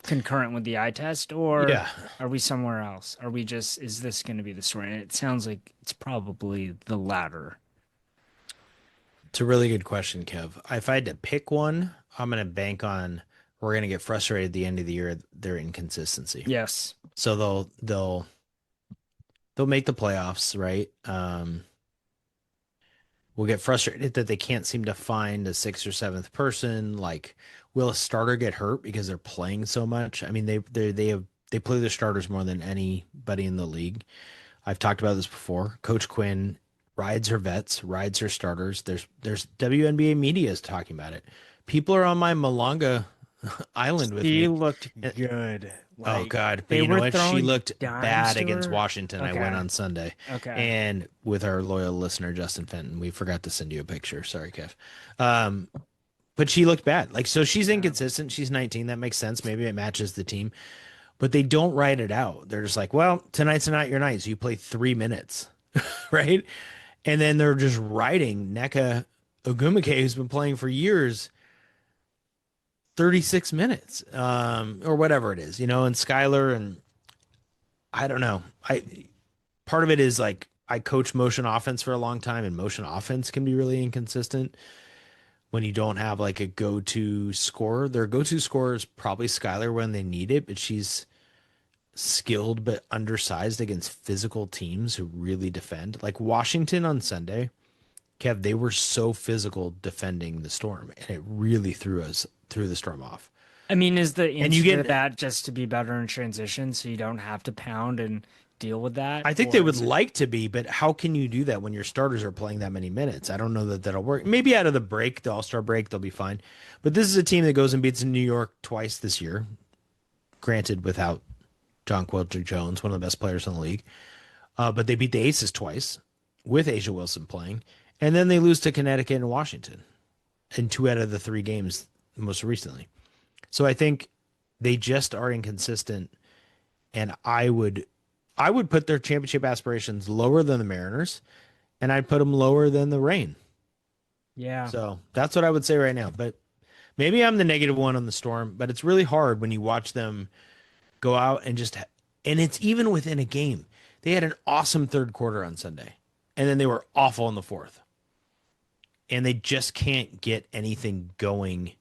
Concurrent with the eye test, or are we somewhere else? Is this going to be the story? And it sounds like it's probably the latter. It's a really good question, Kev. If I had to pick one, I'm going to bank on we're going to get frustrated at the end of the year at their inconsistency. Yes. So they'll make the playoffs, right? We'll get frustrated that they can't seem to find a sixth or seventh person. Like, will a starter get hurt because they're playing so much? I mean, they play their starters more than anybody in the league. I've talked about this before. Coach Quinn rides her vets, rides her starters. There's WNBA media is talking about it. People are on my Malonga island with me. He looked good. Oh God! But you know what? She looked bad against Washington. Okay. I went on Sunday. Okay. And with our loyal listener Justin Fenton, we forgot to send you a picture. Sorry, Kev. But she looked bad. Like, so she's inconsistent. She's 19. That makes sense. Maybe it matches the team, but they don't write it out. They're just like, well, tonight's not your night. So you play 3 minutes, right? And then they're just writing Nneka Ogwumike, who's been playing for years, 36 minutes, or whatever it is, and Skylar, and I don't know. Part of it is like, I coached motion offense for a long time, and motion offense can be really inconsistent when you don't have like a go-to scorer. Their go-to scorer is probably Skylar when they need it, but she's skilled but undersized against physical teams who really defend. Like Washington on Sunday, Kev, they were so physical defending the Storm, and it really threw the Storm off. I mean, is the answer to that just to be better in transition so you don't have to pound and deal with that? I think they would like to be, but how can you do that when your starters are playing that many minutes? I don't know that that'll work. Maybe out of the break, the All-Star break, they'll be fine. But this is a team that goes and beats New York twice this year, granted without John Quilter-Jones, one of the best players in the league. But they beat the Aces twice with Asia Wilson playing. And then they lose to Connecticut and Washington in 2 out of the 3 games most recently. So I think they just are inconsistent, and I would put their championship aspirations lower than the Mariners, and I'd put them lower than the Reign. Yeah. So that's what I would say right now. But maybe I'm the negative one on the Storm, but it's really hard when you watch them go out and it's even within a game. They had an awesome third quarter on Sunday, and then they were awful in the fourth. And they just can't get anything going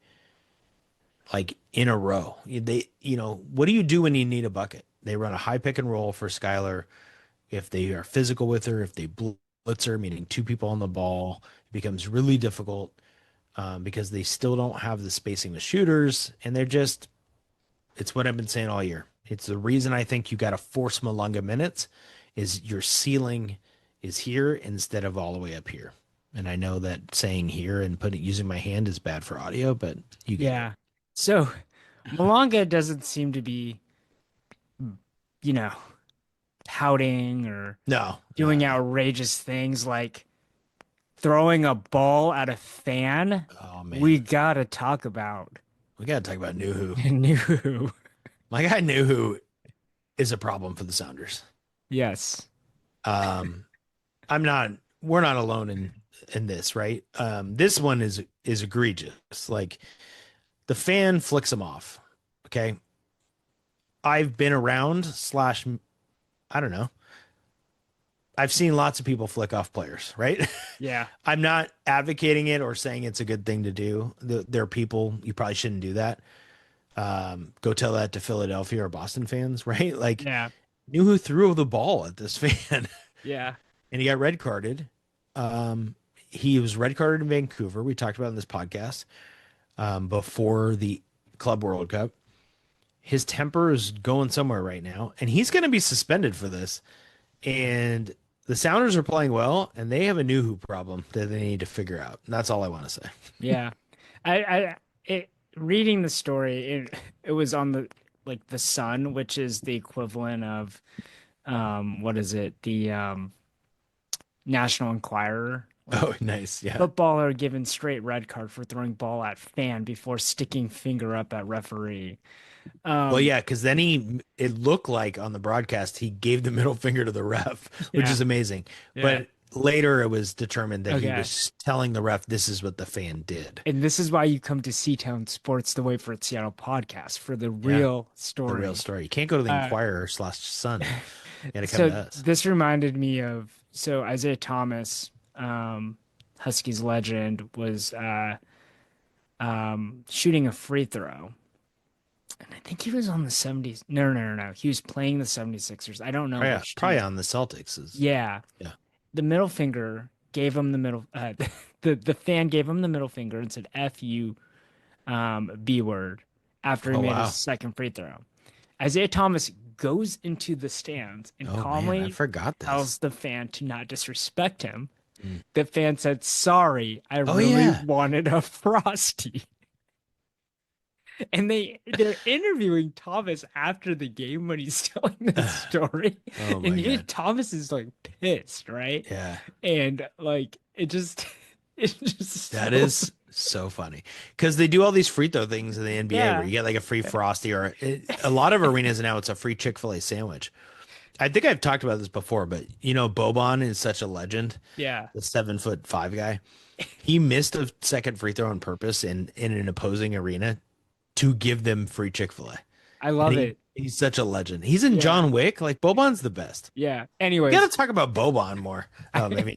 like in a row. What do you do when you need a bucket? They run a high pick and roll for Skylar. If they are physical with her, if they blitz her, meaning 2 people on the ball, it becomes really difficult because they still don't have the spacing with shooters. And it's what I've been saying all year. It's the reason I think you got to force Malunga minutes is your ceiling is here instead of all the way up here. And I know that saying here and using my hand is bad for audio, but you get it. So Malunga doesn't seem to be, pouting or No. doing outrageous things like throwing a ball at a fan. Oh man. We gotta talk about Nouhou. Nouhou. My guy Nouhou is a problem for the Sounders. Yes. We're not alone in this, right? This one is egregious. Like the fan flicks him off. Okay. I've been around / I don't know. I've seen lots of people flick off players, right? Yeah. I'm not advocating it or saying it's a good thing to do. There are people, you probably shouldn't do that. Go tell that to Philadelphia or Boston fans, right? Like, Yeah. knew who threw the ball at this fan. Yeah. And he got red carded. He was red carded in Vancouver. We talked about it in this podcast before the Club World Cup. His temper is going somewhere right now, and he's going to be suspended for this. And the Sounders are playing well, and they have a Nouhou problem that they need to figure out. And that's all I want to say. Yeah. Reading the story, it was on the Sun, which is the equivalent of what is it? The National Enquirer. Oh, nice. Yeah. Footballer given straight red card for throwing ball at fan before sticking finger up at referee. Well, yeah, because then it looked like on the broadcast he gave the middle finger to the ref, which is amazing. Yeah. But later it was determined that he was telling the ref this is what the fan did. And this is why you come to Seatown Sports, the Wait for It Seattle podcast, for the real story. The real story. You can't go to the Enquirer /Sun. You gotta come to us. This reminded me of Isaiah Thomas, Huskies legend, was shooting a free throw. And I think he was on the 70s. No. He was playing the 76ers. I don't know. Probably on the Celtics. Yeah. The middle finger gave him the middle. The fan gave him the middle finger and said "F you, B word" after he made his second free throw. Isaiah Thomas goes into the stands and calmly tells the fan to not disrespect him. The fan said, "Sorry, I really wanted a Frosty." And they're interviewing Thomas after the game when he's telling the story. Thomas is like pissed, right? Yeah. And like it just that is so funny because they do all these free throw things in the NBA where you get like a free Frosty or a lot of arenas now it's a free Chick-fil-A sandwich. I think I've talked about this before, but Boban is such a legend. Yeah. The 7'5" guy. He missed a second free throw on purpose in an opposing arena to give them free Chick-fil-A. I love it. He's such a legend. He's in John Wick. Like Boban's the best. Yeah. Anyway, we got to talk about Boban more.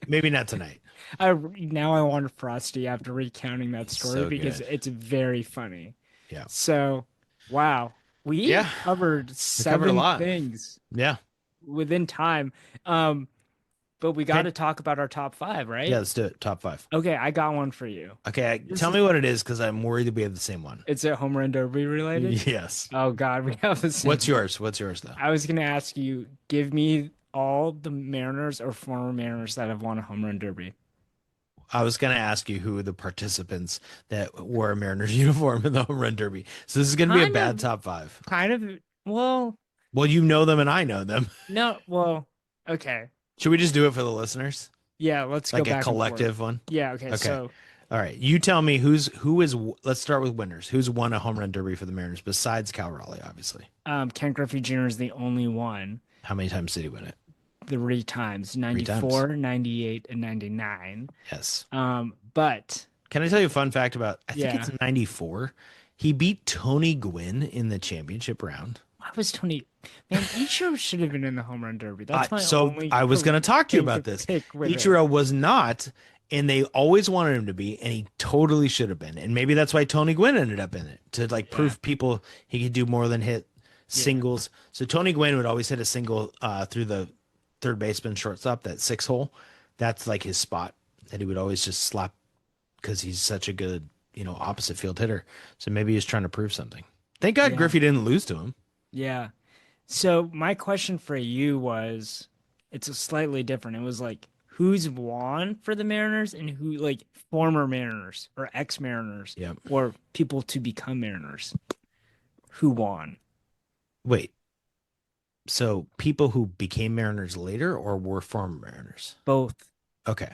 Maybe not tonight. Now I want a Frosty after recounting that story because it's very funny. Yeah. So, wow, we covered seven things. Yeah. Within time. But we got to talk about our top 5, right? Yeah, let's do it. Top 5. Okay, I got one for you. Okay, tell me what it is because I'm worried that we have the same one. Is it home run derby related? Yes. Oh God, we have the same. What's yours? What's yours though? I was gonna ask you, give me all the Mariners or former Mariners that have won a home run derby. I was gonna ask you who are the participants that wore a Mariners uniform in the home run derby. So this is gonna be a bad top 5. Kind of. Well, you know them and I know them. No. Well, okay. Should we just do it for the listeners? Yeah, let's go back. Like a collective one? Yeah, okay. So all right. You tell me let's start with winners. Who's won a home run derby for the Mariners besides Cal Raleigh, obviously? Ken Griffey Jr. is the only one. How many times did he win it? 3 times. 94, 98, and 99. Yes. But can I tell you a fun fact about I think it's 94? He beat Tony Gwynn in the championship round. Why was Tony? Man, Ichiro should have been in the home run derby. That's my only. I was going to talk to you about this. Ichiro was not, and they always wanted him to be, and he totally should have been. And maybe that's why Tony Gwynn ended up in it to prove people he could do more than hit singles. So Tony Gwynn would always hit a single through the third baseman shortstop, that 6 hole. That's like his spot that he would always just slap because he's such a good opposite field hitter. So maybe he's trying to prove something. Thank God Griffey didn't lose to him. Yeah. So my question for you was, it's a slightly different. It was like, who's won for the Mariners and who, like, former Mariners or ex-Mariners or people to become Mariners, who won? Wait. So people who became Mariners later or were former Mariners? Both. Okay.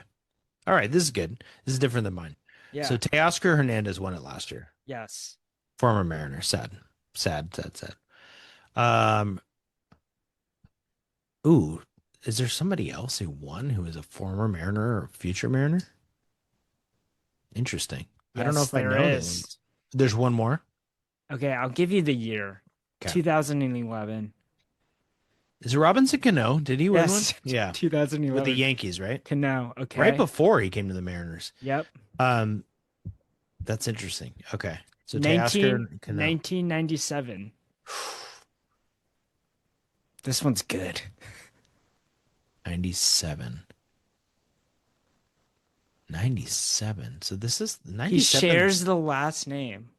All right. This is good. This is different than mine. Yeah. So Teoscar Hernandez won it last year. Yes. Former Mariner. Sad. Um, ooh, is there somebody else who won who is a former Mariner or future Mariner? Interesting. Yes, I don't know if I know this. There's one more. Okay, I'll give you the year. Okay. 2011. Is it Robinson Cano? Did he win one? Yeah. 2011. With the Yankees, right? Cano. Okay. Right before he came to the Mariners. Yep. That's interesting. Okay. So 1997. This one's good. 97. So this is 97. He shares the last name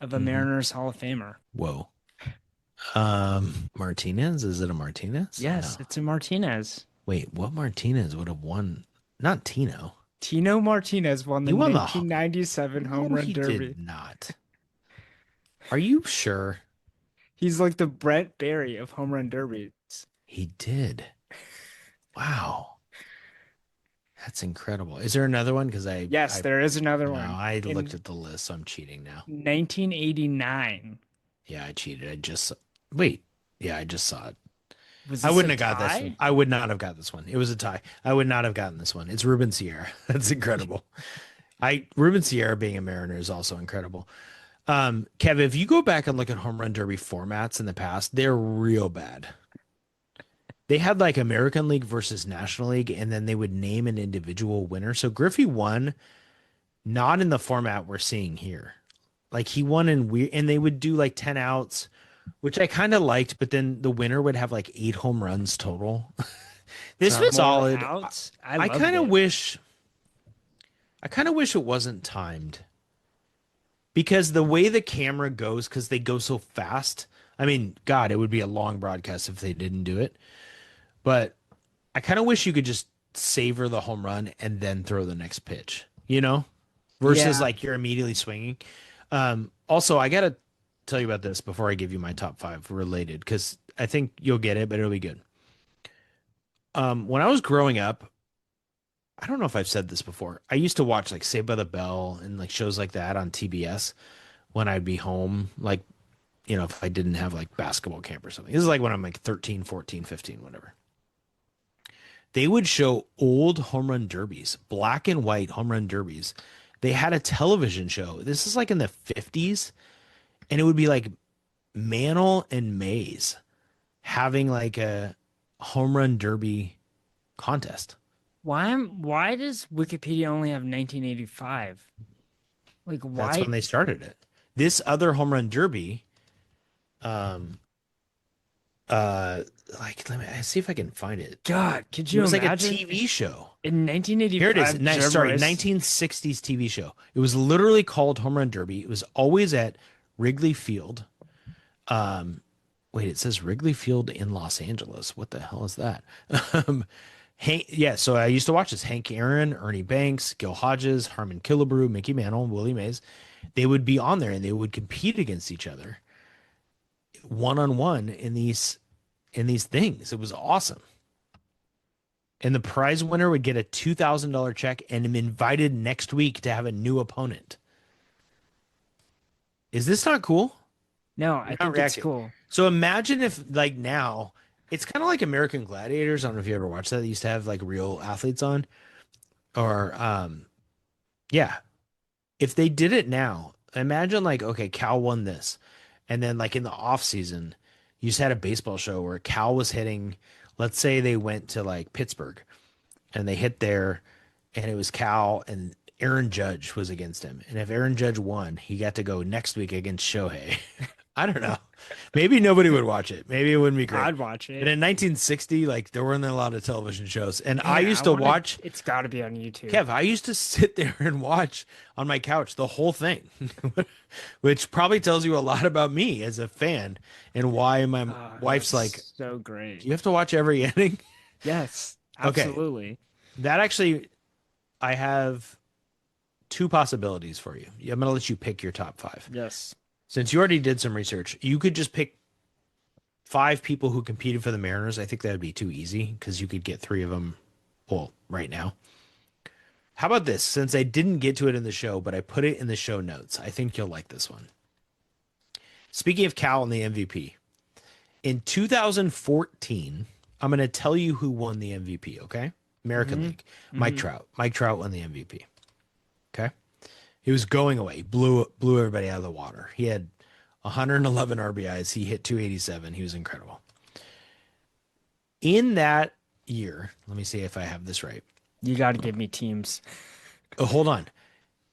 of a Mariners Hall of Famer. Whoa. Martinez? Is it a Martinez? Yes, it's a Martinez. Wait, what Martinez would have won? Not Tino. Tino Martinez won the 1997 home run derby. He did not. Are you sure? He's like the Brent Barry of home run derbies. He did. Wow. That's incredible. Is there another one? Because there is another one. I looked at the list, so I'm cheating now. 1989. Yeah, I cheated. I just saw it. I wouldn't have got this one. I would not have got this one. It was a tie. I would not have gotten this one. It's Ruben Sierra. That's incredible. Ruben Sierra being a Mariner is also incredible. Kev, if you go back and look at home run derby formats in the past, they're real bad. They had like American League versus National League, and then they would name an individual winner. So Griffey won, not in the format we're seeing here. Like he won and they would do like 10 outs, which I kind of liked, but then the winner would have like 8 home runs total. This was solid. I kind of wish it wasn't timed. Because the way the camera goes, because they go so fast. I mean, God, it would be a long broadcast if they didn't do it. But I kind of wish you could just savor the home run and then throw the next pitch, versus like you're immediately swinging. Also, I got to tell you about this before I give you my top 5 related, because I think you'll get it, but it'll be good. When I was growing up, I don't know if I've said this before. I used to watch like Saved by the Bell and like shows like that on TBS when I'd be home, like, if I didn't have like basketball camp or something. This is like when I'm like 13, 14, 15, whatever. They would show old home run derbies, black and white home run derbies. They had a television show. This is like in the 50s. And it would be like Mantle and Mays having like a home run derby contest. Why does Wikipedia only have 1985? Like, why? That's when they started it. This other home run derby, let me see if I can find it. God, could you imagine? It was like a TV show. In 1985. Here it is. 1960s TV show. It was literally called Home Run Derby. It was always at Wrigley Field. Wait, it says Wrigley Field in Los Angeles. What the hell is that? So I used to watch this. Hank Aaron, Ernie Banks, Gil Hodges, Harmon Killebrew, Mickey Mantle, Willie Mays. They would be on there and they would compete against each other one-on-one in these things. It was awesome. And the prize winner would get a $2,000 check and am invited next week to have a new opponent. Is this not cool? No, I think it's cool. So imagine if like now it's kind of like American Gladiators. I don't know if you ever watched that. They used to have like real athletes on, or if they did it now, imagine like, okay, Cal won this. And then like in the off season, you just had a baseball show where Cal was hitting, let's say they went to like Pittsburgh and they hit there and it was Cal and Aaron Judge was against him. And if Aaron Judge won, he got to go next week against Shohei. I don't know. Maybe nobody would watch it. Maybe it wouldn't be great. I'd watch it. And in 1960, like there weren't a lot of television shows. And I used to watch. It's got to be on YouTube. Kev, I used to sit there and watch on my couch the whole thing, which probably tells you a lot about me as a fan and why my wife's like, so great. You have to watch every inning. Yes, absolutely. Okay. That actually, I have 2 possibilities for you. I'm going to let you pick your top 5. Yes. Since you already did some research, you could just pick 5 people who competed for the Mariners, I think that would be too easy because you could get 3 of them, well, right now. How about this? Since I didn't get to it in the show, but I put it in the show notes, I think you'll like this one. Speaking of Cal and the MVP, in 2014, I'm going to tell you who won the MVP, okay? American League. Mike Trout. Mike Trout won the MVP. Okay? He was going away. Blew everybody out of the water. He had 111 RBIs. He hit 287. He was incredible. In that year, let me see if I have this right. You got to give me teams. Oh, hold on.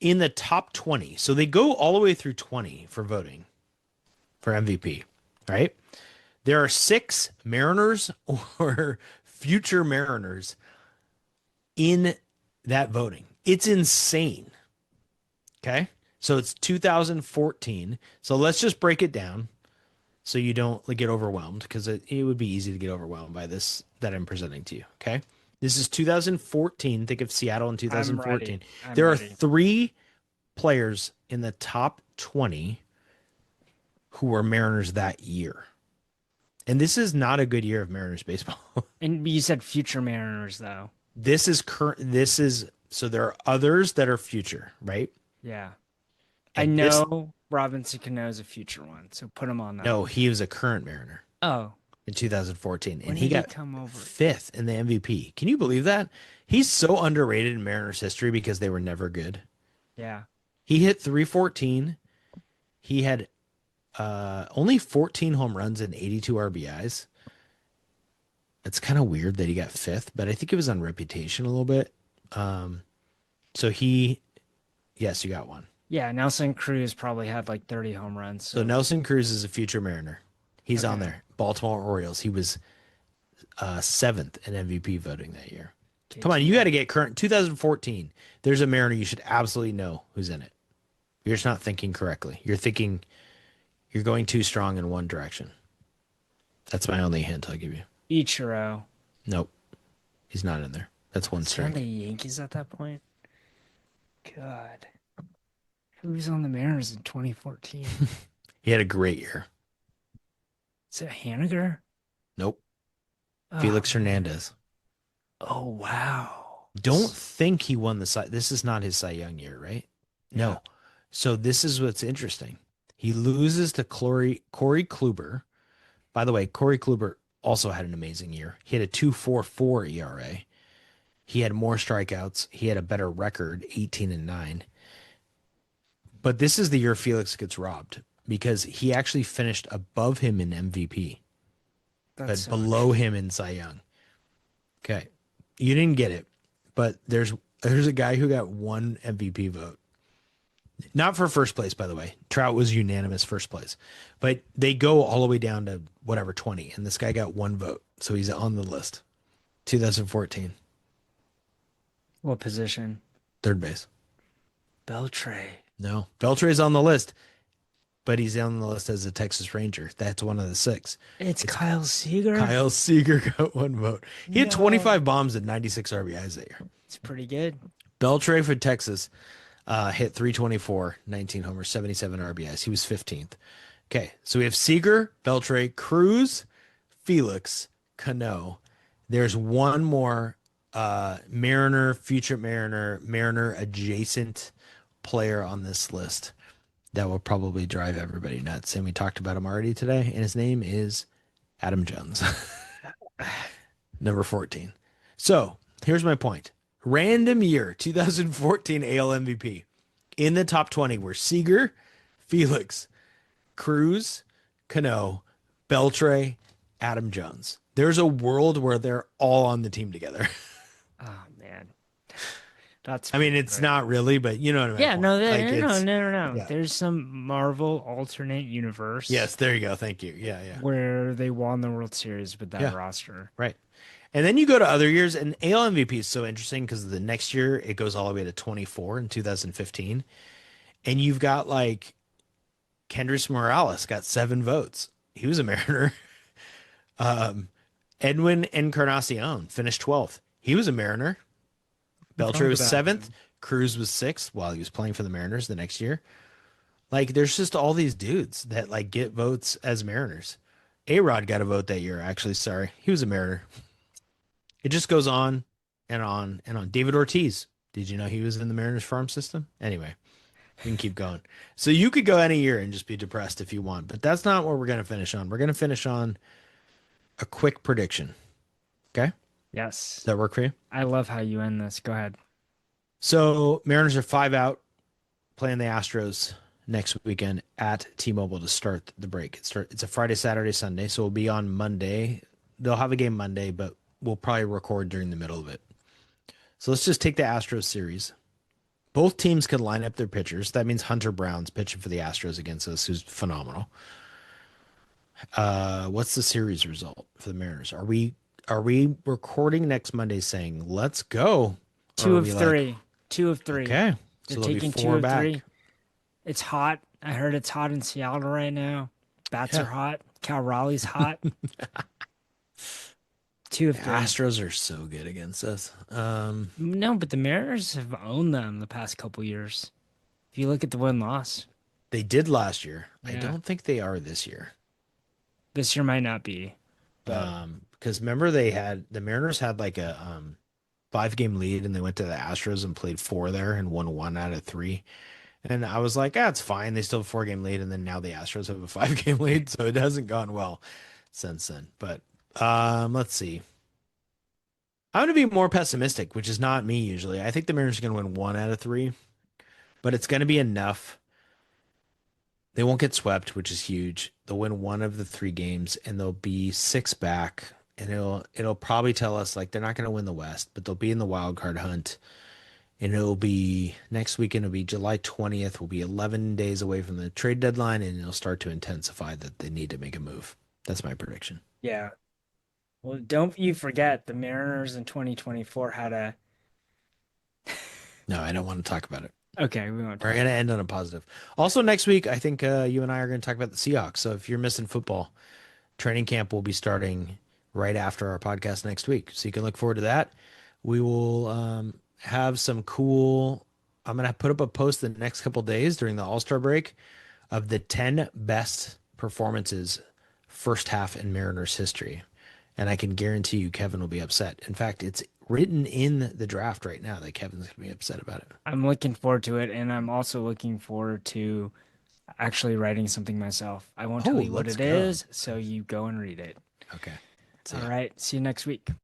In the top 20. So they go all the way through 20 for voting for MVP, right? There are 6 Mariners or future Mariners in that voting. It's insane. Okay? So it's 2014. So let's just break it down so you don't get overwhelmed, because it would be easy to get overwhelmed by this that I'm presenting to you. Okay? This is 2014. Think of Seattle in 2014. There are 3 players in the top 20 who were Mariners that year. And this is not a good year of Mariners baseball. And you said future Mariners, though. This is current. So there are others that are future, right? Yeah. And I know Robinson Cano is a future one, so put him on that. No, he was a current Mariner. Oh. In 2014. When and he got come over? 5th in the MVP. Can you believe that? He's so underrated in Mariners history because they were never good. Yeah. He hit 314. He had only 14 home runs and 82 RBIs. It's kind of weird that he got 5th, but I think it was on reputation a little bit. Yes, you got one. Yeah, Nelson Cruz probably had like 30 home runs. So Nelson Cruz is a future Mariner. He's on there. Baltimore Orioles. He was 7th in MVP voting that year. Come on, you got to get current. 2014. There's a Mariner you should absolutely know who's in it. You're just not thinking correctly. You're going too strong in one direction. That's my only hint I'll give you. Ichiro. Nope. He's not in there. That's one strike. On the Yankees at that point? God. Who was on the Mariners in 2014? He had a great year. Is it Haniger? Nope. Felix Hernandez. Oh, wow. Don't think he won the Cy. This is not his Cy Young year, right? No. Yeah. So this is what's interesting. He loses to Corey Kluber. By the way, Corey Kluber also had an amazing year. He had a 2.44 ERA. He had more strikeouts. He had a better record, 18-9. But this is the year Felix gets robbed because he actually finished above him in MVP, but below him in Cy Young. Okay. You didn't get it, but there's a guy who got 1 MVP vote. Not for first place, by the way. Trout was unanimous first place. But they go all the way down to whatever, 20, and this guy got 1 vote. So he's on the list. 2014. What position? Third base. Beltre. No. Beltre's on the list, but he's on the list as a Texas Ranger. That's one of the 6. It's Kyle Seager. Kyle Seager got 1 vote. He had 25 bombs and 96 RBIs that year. It's pretty good. Beltre for Texas hit 324, 19 homers, 77 RBIs. He was 15th. Okay, so we have Seager, Beltre, Cruz, Felix, Cano. There's one more Mariner, future Mariner adjacent player on this list that will probably drive everybody nuts. And we talked about him already today, and his name is Adam Jones. Number 14. So here's my point. Random year, 2014 AL MVP. In the top 20 were Seager, Felix, Cruz, Cano, Beltre, Adam Jones. There's a world where they're all on the team together. Oh, man. That's. I mean, it's great. Not really, but you know what I mean. Yeah, no. Yeah. There's some Marvel alternate universe. Yes, there you go. Thank you. Yeah. Where they won the World Series with that roster. Right. And then you go to other years, and AL MVP is so interesting because the next year it goes all the way to 24 in 2015. And you've got like Kendrys Morales got 7 votes. He was a Mariner. Edwin Encarnacion finished 12th. He was a Mariner. Beltre was 7th. Cruz was 6th while he was playing for the Mariners the next year. Like, there's just all these dudes that like get votes as Mariners. A-Rod got a vote that year, actually. Sorry. He was a Mariner. It just goes on and on and on. David Ortiz. Did you know he was in the Mariners farm system? Anyway, we can keep going. So you could go any year and just be depressed if you want, but that's not what we're going to finish on. We're going to finish on a quick prediction. Okay? Yes. Does that work for you? I love how you end this. Go ahead. So Mariners are 5 out, playing the Astros next weekend at T-Mobile to start the break. It's a Friday, Saturday, Sunday, so we'll be on Monday. They'll have a game Monday, but we'll probably record during the middle of it. So let's just take the Astros series. Both teams can line up their pitchers. That means Hunter Brown's pitching for the Astros against us, who's phenomenal. What's the series result for the Mariners? Are we recording next Monday saying let's go? 2 of 3. 2 of 3. Okay. They're taking 2 of 3. It's hot. I heard it's hot in Seattle right now. Bats are hot. Cal Raleigh's hot. 2 of 3. Astros are so good against us. No, but the Mariners have owned them the past couple years. If you look at the win-loss. They did last year. Yeah. I don't think they are this year. This year might not be. Because remember the Mariners had like a 5-game lead and they went to the Astros and played 4 there and won 1 out of 3. And I was like, it's fine. They still have a 4-game lead. And then now the Astros have a 5-game lead. So it hasn't gone well since then. But let's see. I'm going to be more pessimistic, which is not me usually. I think the Mariners are going to win 1 out of 3, but it's going to be enough. They won't get swept, which is huge. They'll win 1 of the 3 games and they'll be 6 back. And it'll probably tell us like they're not going to win the West, but they'll be in the wild card hunt. And it'll be next weekend. It'll be July 20th. We'll be 11 days away from the trade deadline, and it'll start to intensify that they need to make a move. That's my prediction. Yeah. Well, don't you forget the Mariners in 2024 had a. No, I don't want to talk about it. Okay, we won't. We're going to end on a positive. Also, next week, I think you and I are going to talk about the Seahawks. So if you're missing football, training camp will be starting right after our podcast next week. So you can look forward to that. We will have some cool. I'm going to put up a post the next couple days during the All-Star break of the 10 best performances first half in Mariners history. And I can guarantee you Kevin will be upset. In fact, it's written in the draft right now that Kevin's going to be upset about it. I'm looking forward to it, and I'm also looking forward to actually writing something myself. I won't tell you what it is, so you go and read it. Okay. All right. See you next week.